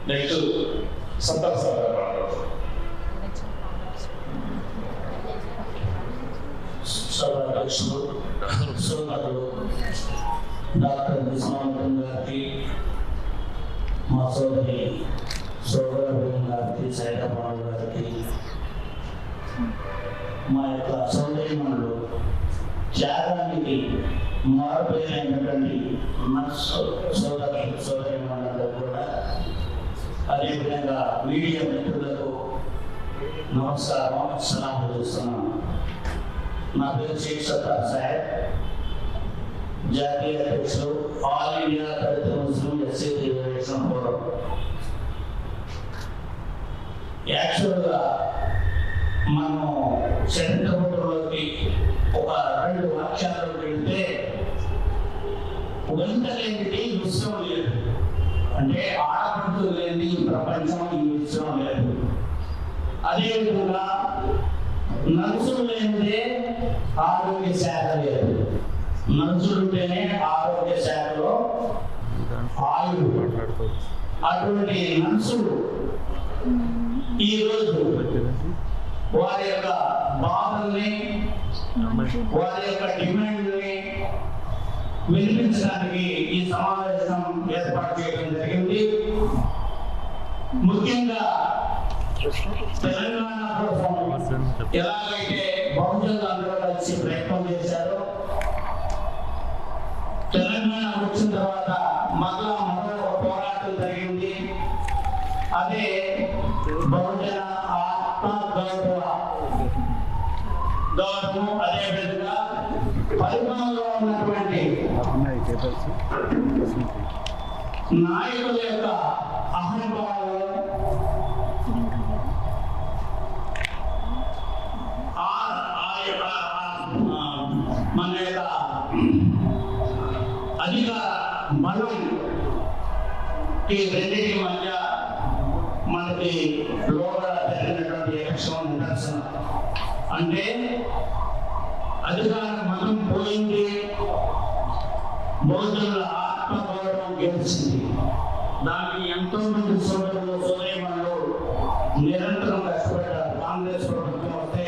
Next సంతాప్ sir అధ్యక్షులు సోదరులు doctor Viswanathan గారికి, మా సోదరి సోదరుడు గారికి, సైదాబాబు గారికి, మా యొక్క సోదరిమణులు త్యాగానికి మారుపేరైనటువంటి సోదరిమణులకు కూడా, అదేవిధంగా మీడియా మిత్రులకు నమస్కారం, సలాం చేస్తున్నాను. నా పేరు షేక్ సత్తార్ సాహెబ్, జాతీయ అధ్యక్షులు ఆల్ ఇండియా దళిత ముస్లిం ఎస్సీ రిజర్వేషన్ ఫోరం. యాక్చువల్గా మనం చరిత్రలోకి ఒక 2 వాక్యాలు వెళ్తే వంటలేనిది విశ్వం లేదు, అంటే ఆడపడుతు లేని ప్రపంచం ఈ విశ్వం లేదు. అదేవిధంగా నర్సులు లేనిదే ఆరోగ్య శాఖ లేదు, నర్సులుంటేనే ఆరోగ్య శాఖలో ఆయుడు. అటువంటి నర్సులు ఈరోజు వారి యొక్క బాధల్ని, వారి యొక్క డిమాండ్ని వినిపించడానికి ఈ సమావేశం ఏర్పాటు చేయడం జరిగింది. ముఖ్యంగా తెలంగాణ కోసం ఎలాగైతే బహుజనులు అందరూ కలిసి ప్రయత్నం చేశారో, తెలంగాణ వచ్చిన తర్వాత మరో పోరాటం జరిగింది. అదే బహుజన ఆత్మ గౌరవం, అదేవిధంగా పరిపాలనలో ఉన్నటువంటి నాయకుల యొక్క అహంభావం, మన యొక్క అధికార బలం ఈ రెండింటి మధ్య మనకి లోపల జరిగినటువంటి ఎలక్షన్ నిదర్శనం. అంటే అధికార బలం పోయింది, బౌద్ధుల ఆత్మగౌరవం గెలిచింది. దానికి ఎంతో మంది సోదరులు సోదరీమణులు నిరంతరం కష్టపడ్డారు. కాంగ్రెస్ ప్రభుత్వం వస్తే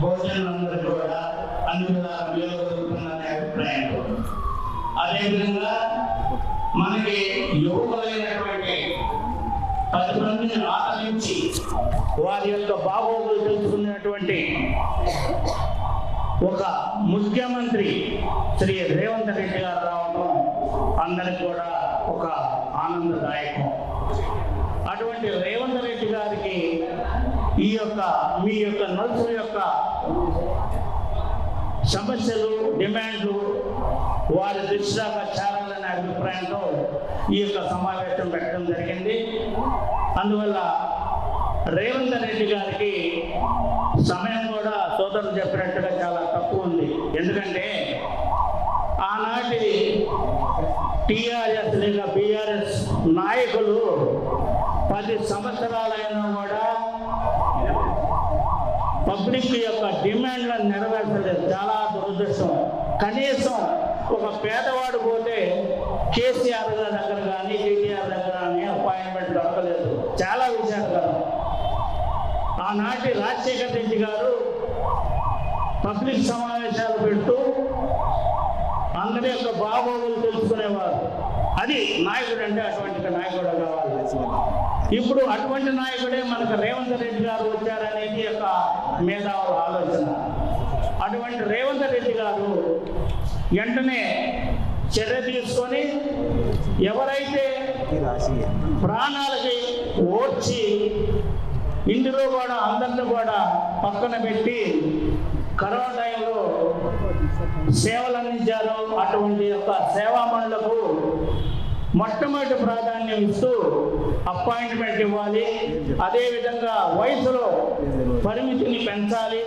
బహుజనులందరికీ కూడా అన్ని విధాల మేలు జరుగుతుందనే అభిప్రాయంతో, అదేవిధంగా మనకి యువకులైనటువంటి 10 మందిని ఆకలించి వారి యొక్క బాగోగులు తెలుసుకున్నటువంటి ఒక ముఖ్యమంత్రి శ్రీ రేవంత్ రెడ్డి గారు రావడం అందరికి కూడా ఒక ఆనందదాయకం. అటువంటి రేవంత్ రెడ్డి గారికి మీ యొక్క నర్సుల యొక్క సమస్యలు, డిమాండ్లు వారి దృష్టిదాకా చేరాలనే అభిప్రాయంతో ఈ యొక్క సమావేశం పెట్టడం జరిగింది. అందువల్ల రేవంత్ రెడ్డి గారికి సమయం కూడా సోదరులు చెప్పినట్టుగా చాలా తక్కువ ఉంది. ఎందుకంటే ఆనాటి టీఆర్ఎస్ లేదా బీఆర్ఎస్ నాయకులు 10 సంవత్సరాలైనా కూడా పబ్లిక్ యొక్క డిమాండ్లను నెరవేర్చలేదు. చాలా దురదృష్టం. కనీసం ఒక పేదవాడు పోతే కేసీఆర్ గారి దగ్గర కానీ కేటీఆర్ దగ్గర కానీ అపాయింట్మెంట్ దొరకలేదు. చాలా విచారకరం. ఆనాటి రాజశేఖర రెడ్డి గారు పబ్లిక్ సమావేశాలు పెడుతూ అందరి యొక్క బాగోగులు తెలుసుకునేవారు. అది నాయకుడు అంటే అటువంటి నాయకుడు కావాలి. ఇప్పుడు అటువంటి నాయకుడే మనకు రేవంత్ రెడ్డి గారు వచ్చారనేది యొక్క మేధావుల ఆలోచన. అటువంటి రేవంత్ రెడ్డి గారు వెంటనే చర్య తీసుకొని ఎవరైతే ప్రాణాలకి ఓడ్చి ఇందులో కూడా అందరిని కూడా పక్కన పెట్టి కరోనా టైంలో సేవలు అందించారు, అటువంటి యొక్క సేవామణులకు మొట్టమొదటి ప్రాధాన్యం ఇస్తూ అపాయింట్మెంట్ ఇవ్వాలి. అదేవిధంగా వయసులో పరిమితిని పెంచాలి.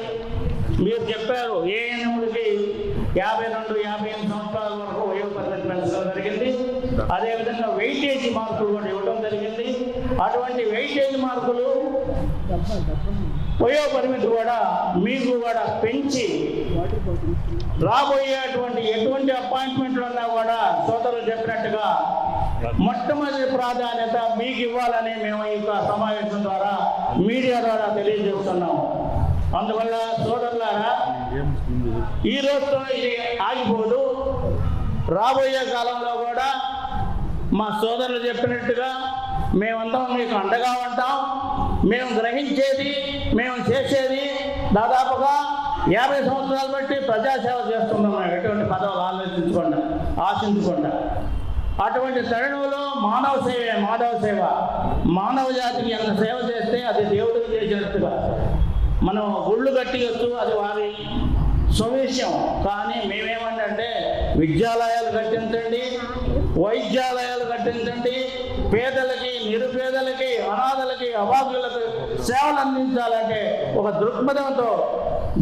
మీరు చెప్పారు ఏఎన్ఎంలకి 52-58 సంవత్సరాల వరకు వయోపరిమితి పెంచడం జరిగింది. అదేవిధంగా వెయిటేజ్ మార్కులు కూడా ఇవ్వడం జరిగింది. అటువంటి వెయిటేజ్ మార్కులు వయోపరిమితి కూడా మీకు కూడా పెంచి రాబోయేటువంటి ఎటువంటి అపాయింట్మెంట్లు ఉన్నా కూడా సోదరులు చెప్పినట్టుగా మొట్టమొదటి ప్రాధాన్యత మీకు ఇవ్వాలని మేము ఈ సమావేశం ద్వారా మీడియా ద్వారా తెలియజేస్తున్నాము. అందువల్ల సోదరులారా, ఈ రోజుతో ఇది ఆగిపోదు. రాబోయే కాలంలో కూడా మా సోదరులు చెప్పినట్టుగా మేమందరం మీకు అండగా ఉంటాం. మేము గ్రహించేది, మేము చేసేది దాదాపుగా 50 సంవత్సరాలు బట్టి ప్రజాసేవ చేస్తున్నాం. ఎటువంటి పదవులు ఆశించకుండా అటువంటి తరుణంలో మానవ సేవ మానవ జాతికి ఎంత సేవ చేస్తే అది దేవుడికి చేసినట్టుగా. మనం గుళ్ళు కట్టియచ్చు, అది వారి స్వవిషయం. కానీ మేమేమంటే విద్యాలయాలు కట్టించండి, వైద్యాలయాలు కట్టించండి, పేదలకి, నిరుపేదలకి, అనాథలకి, అభాగ్యులకు సేవలు అందించాలంటే ఒక దృక్పథంతో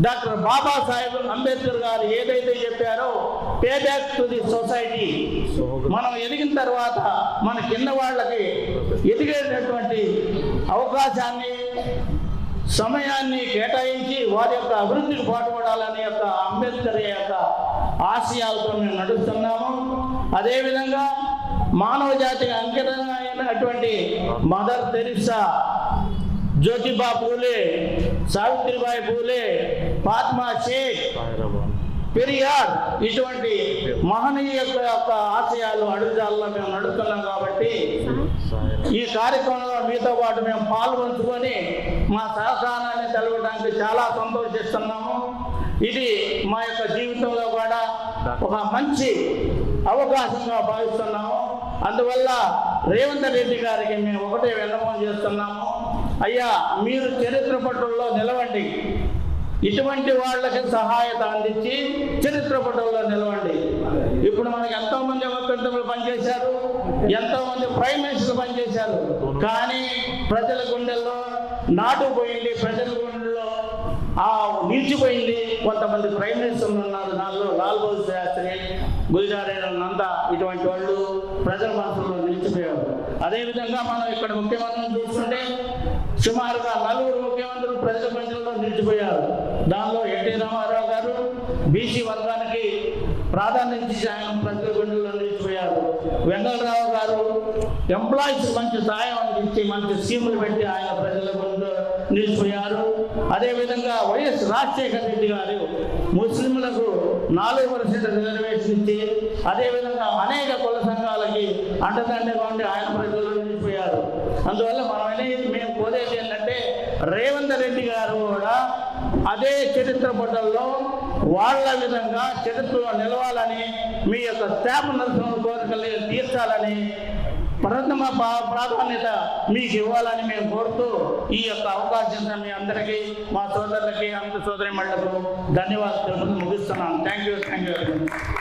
డాక్టర్ బాబాసాహెబ్ అంబేద్కర్ గారు ఏదైతే చెప్పారో, pay back to the society. మనం ఎదిగిన తర్వాత మన కింద వాళ్ళకి ఎదిగేటటువంటి అవకాశాన్ని, సమయాన్ని కేటాయించి వారి యొక్క అభివృద్ధికి పాటుపడాలనే యొక్క అంబేద్కర్ యొక్క ఆశయాలతో మేము నడుస్తున్నాము. అదేవిధంగా మానవ జాతికి అంకితమైనటువంటి మదర్ తెరిసా, జ్యోతిబా పూలే, సావిత్రిబాయి పూలే, ఫాతిమా షేక్, పెరియార్, ఇటువంటి మహనీయ యొక్క ఆశయాలు అడుగుజాలలో మేము నడుస్తున్నాం. కాబట్టి ఈ కార్యక్రమంలో మీతో పాటు మేము పాల్గొంచుకొని మా సహకారాన్ని తెలపడానికి చాలా సంతోషిస్తున్నాము. ఇది మా యొక్క జీవితంలో కూడా ఒక మంచి అవకాశంగా భావిస్తున్నాము. అందువల్ల రేవంత్ రెడ్డి గారికి మేము ఒకటే విన్నపం చేస్తున్నాము. అయ్యా, మీరు చరిత్ర పట్టుల్లో నిలవండి. ఇటువంటి వాళ్ళకి సహాయత అందించి చరిత్ర పట్టుల్లో నిలవండి. ఇప్పుడు మనకి ఎంతోమంది ముఖ్యమంత్రులు పనిచేశారు, ఎంతోమంది ప్రైమ్ మినిస్టర్లు పనిచేశారు. కానీ ప్రజల గుండెల్లో నాటుకుపోయింది, ప్రజల గుండెల్లో నిలిచిపోయింది. కొంతమంది ప్రైమ్ మినిస్టర్లు ఉన్నారు. దానిలో లాల్ బహదూర్ శాస్త్రి, గుల్జార్ నందా, ఇటువంటి వాళ్ళు ప్రజల మనసులో నిలిచిపోయారు. అదేవిధంగా మనం ఇక్కడ ముఖ్యమంత్రులను చూస్తుంటే సుమారుగా 4 ముఖ్యమంత్రులు ప్రజల మధ్యలో నిలిచిపోయారు. దానిలో ఎన్టీ రామారావు గారు బీసీ వర్గానికి ప్రాధాన్యత ఇచ్చి ఆయన ప్రజల గుండెల్లో నిలిచిపోయారు. వెంకటరావు గారు ఎంప్లాయీస్ మంచి సాయం అందించి మంచి స్కీములు పెట్టి ఆయన ప్రజల గుండెల్లో నిలిచిపోయారు. అదేవిధంగా వైఎస్ రాజశేఖర రెడ్డి గారు ముస్లింలకు 4% రిజర్వేషన్ ఇచ్చి, అదేవిధంగా అనేక కుల సంఘాలకి అండదండగా ఉండి ఆయన ప్రజల్లో నిలిచిపోయారు. అందువల్ల మేము కోరేది ఏంటంటే, రేవంత్ రెడ్డి గారు కూడా అదే చరిత్ర పటంలో వాళ్ళ విధంగా చరిత్రలో నిలవాలని, మీ యొక్క స్థాప నరసింహ కోరికలు తీర్చాలని, ప్రథమ ప్రాధాన్యత మీకు ఇవ్వాలని మేము కోరుతూ ఈ యొక్క అవకాశం మీ అందరికీ, మా సోదరులకి, సోదరి మళ్ళకు ధన్యవాదాలు ముగిస్తున్నాను. Thank you.